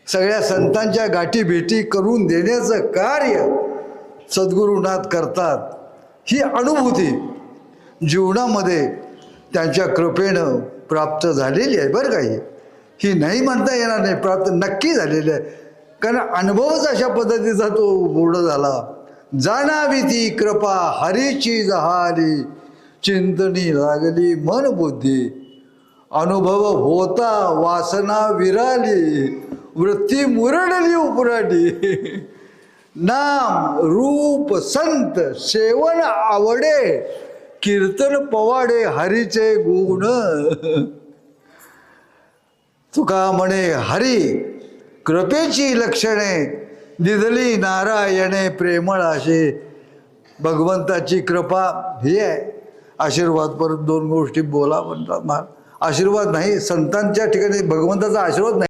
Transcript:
सगळ्या संतांच्या गाठी भेटी करून देण्याचं कार्य सद्गुरुनाथ करतात। ही अनुभूती जीवनामध्ये त्यांच्या कृपेनं प्राप्त झालेली आहे बरं का। ही नाही म्हणता येणार नाही, प्राप्त नक्की झालेली आहे, कारण अनुभवच अशा पद्धतीचा तो पूर्ण झाला। जाणावी ती कृपा हरीची जहाली, चिंतनी लागली मन बुद्धी, अनुभव होता वासना विराली, वृत्ती मुरडली उपराटी, नाम रूप संत सेवन आवडे, कीर्तन पवाडे हरीचे गुण। तुका म्हणे हरी कृपेची लक्षणे, दिदली नारायणे प्रेमळ असे। भगवंताची कृपा ही आहे। आशीर्वाद परत दोन गोष्टी बोला म्हणतात, आशीर्वाद नाही, संतांच्या ठिकाणी भगवंताचा आशीर्वाद नाही।